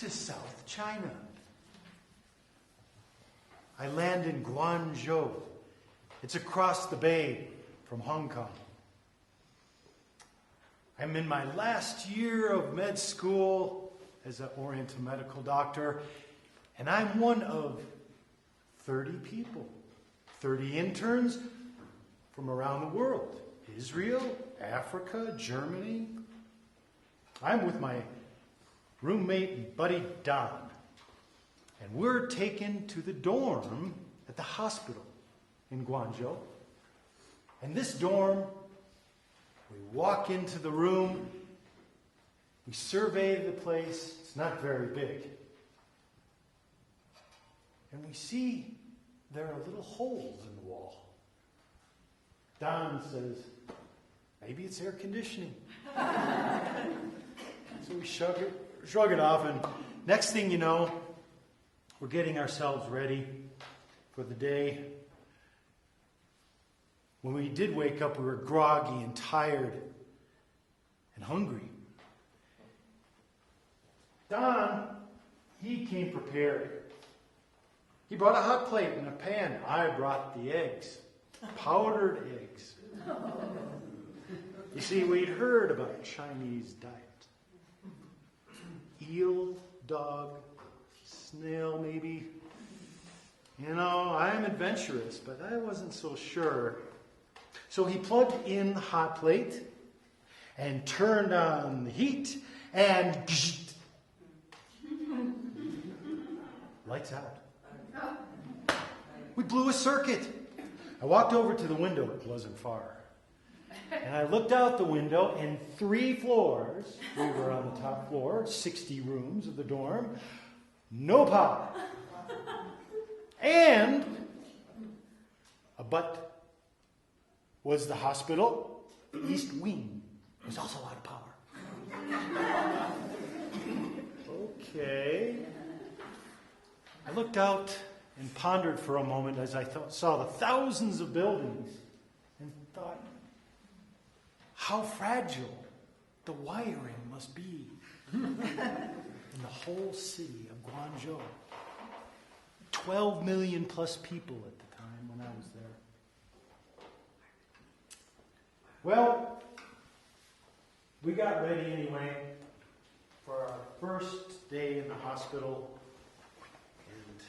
to South China. I land in Guangzhou. It's across the bay from Hong Kong. I'm in my last year of med school as an Oriental medical doctor, and I'm one of 30 people, 30 interns from around the world. Israel, Africa, Germany. I'm with my roommate and buddy Don, and we're taken to the dorm at the hospital in Guangzhou. And this dorm, we walk into the room, we survey the place. It's not very big. And we see there are little holes in the wall. Don says, maybe it's air conditioning. So we shrug it off, and next thing you know, we're getting ourselves ready for the day. When we did wake up, we were groggy and tired and hungry. Don, he came prepared. He brought a hot plate and a pan. I brought the eggs, powdered eggs. You see, we'd heard about Chinese diet. Eel, dog, snail maybe. You know, I'm adventurous, but I wasn't so sure. So he plugged in the hot plate and turned on the heat and lights out. We blew a circuit. I walked over to the window. It wasn't far. And I looked out the window, and 3 floors, we were on the top floor, 60 rooms of the dorm, no power. And but was the hospital, the East Wing, was also out of power. Okay. I looked out and pondered for a moment as I saw the thousands of buildings and thought, how fragile the wiring must be in the whole city of Guangzhou. 12 million plus people at the time when I was there. Well, we got ready anyway for our first day in the hospital, and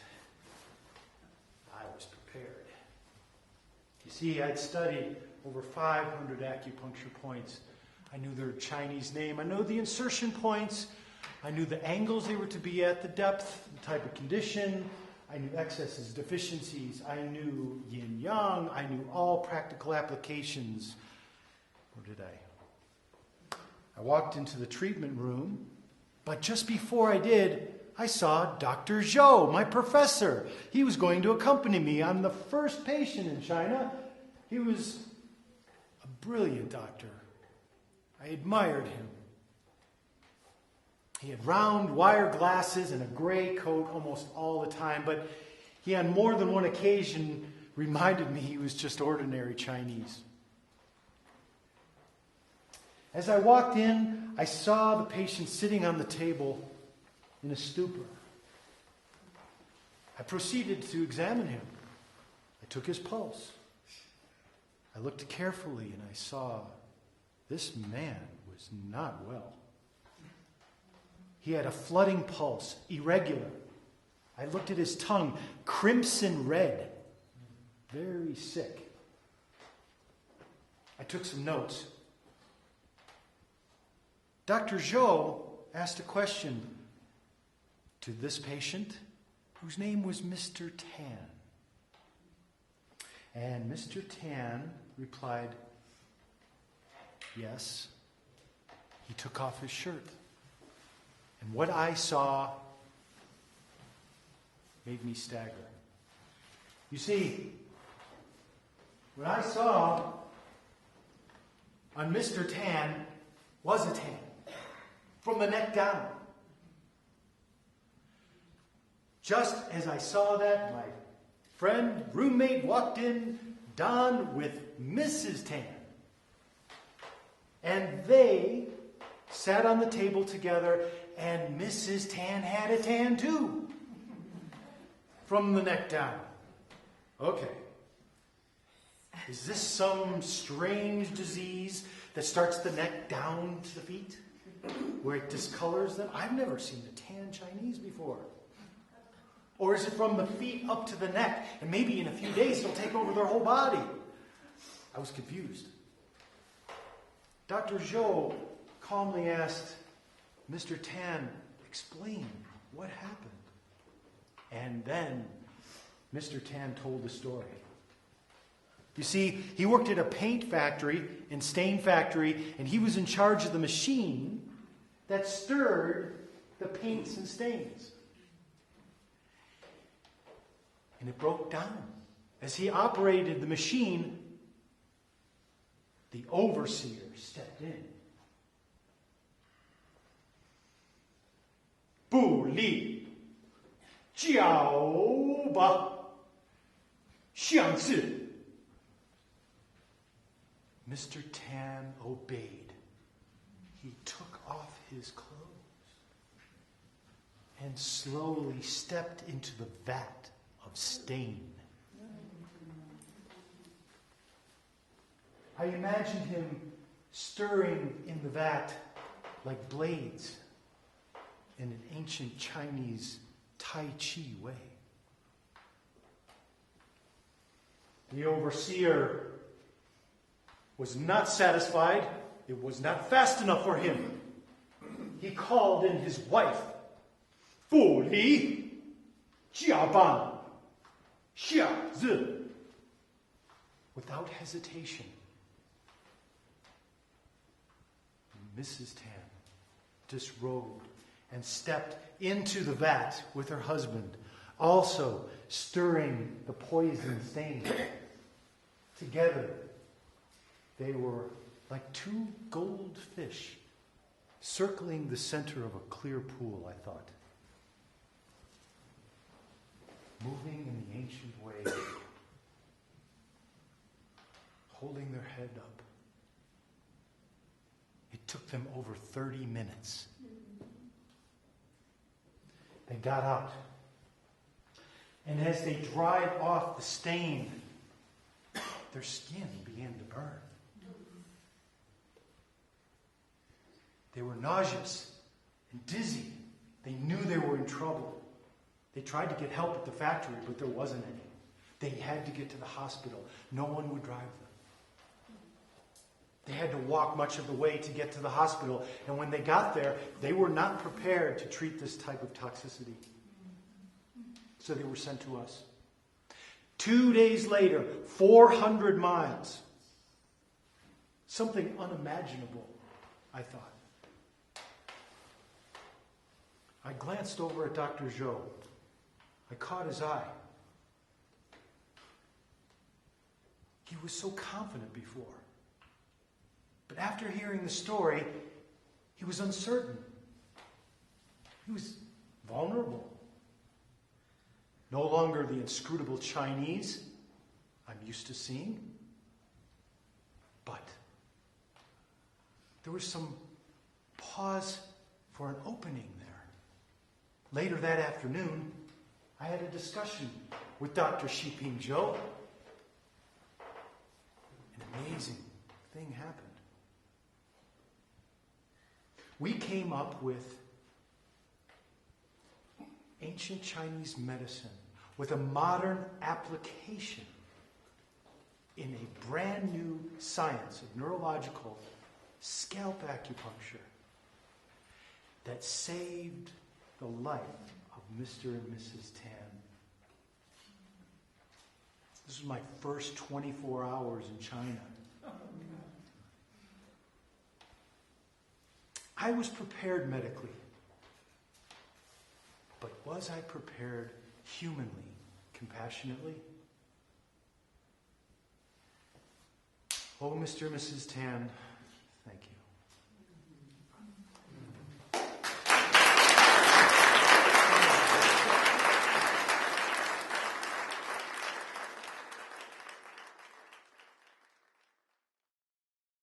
I was prepared. You see, I'd studied over 500 acupuncture points. I knew their Chinese name. I knew the insertion points. I knew the angles they were to be at, the depth, the type of condition. I knew excesses, deficiencies. I knew yin-yang. I knew all practical applications. Or did I? I walked into the treatment room, but just before I did, I saw Dr. Zhou, my professor. He was going to accompany me. I'm the first patient in China. He was a brilliant doctor. I admired him. He had round wire glasses and a gray coat almost all the time, but he on more than one occasion reminded me he was just ordinary Chinese. As I walked in, I saw the patient sitting on the table in a stupor. I proceeded to examine him. I took his pulse. I looked carefully and I saw this man was not well. He had a flooding pulse, irregular. I looked at his tongue, crimson red, very sick. I took some notes. Dr. Zhou asked a question to this patient, whose name was Mr. Tan. And Mr. Tan replied, yes. He took off his shirt. And what I saw made me stagger. You see, what I saw on Mr. Tan was a tan, from the neck down. Just as I saw that, my friend, roommate walked in, Don, with Mrs. Tan. And they sat on the table together, and Mrs. Tan had a tan too. From the neck down. Okay. Is this some strange disease that starts the neck down to the feet? Where it discolors them? I've never seen a tan Chinese before. Or is it from the feet up to the neck, and maybe in a few days it'll take over their whole body? I was confused. Dr. Zhou calmly asked Mr. Tan, explain what happened. And then Mr. Tan told the story. You see, he worked at a paint factory and stain factory, and he was in charge of the machine that stirred the paints and stains. And it broke down. As he operated the machine, the overseer stepped in. 不立脚吧，相字。Mr. Tan obeyed. He took off his clothes and slowly stepped into the vat of stain. I imagined him stirring in the vat like blades in an ancient Chinese Tai Chi way. The overseer was not satisfied. It was not fast enough for him. He called in his wife. 不离家班下日. Without hesitation, Mrs. Tan disrobed and stepped into the vat with her husband, also stirring the poison stain. Together, they were like two goldfish circling the center of a clear pool, I thought. Moving in the ancient way, holding their head up. It took them over 30 minutes. They got out. And as they dried off the stain, their skin began to burn. They were nauseous and dizzy. They knew they were in trouble. They tried to get help at the factory, but there wasn't any. They had to get to the hospital. No one would drive them. They had to walk much of the way to get to the hospital. And when they got there, they were not prepared to treat this type of toxicity. So they were sent to us. 2 days later, 400 miles. Something unimaginable, I thought. I glanced over at Dr. Zhou. I caught his eye. He was so confident before. But after hearing the story, he was uncertain. He was vulnerable. No longer the inscrutable Chinese I'm used to seeing. But there was some pause for an opening there. Later that afternoon, I had a discussion with Dr. Shiping Zhou. An amazing thing happened. We came up with ancient Chinese medicine with a modern application in a brand new science of neurological scalp acupuncture that saved the life of Mr. and Mrs. Tan. This was my first 24 hours in China. I was prepared medically, but was I prepared humanly, compassionately? Oh, Mr. and Mrs. Tan,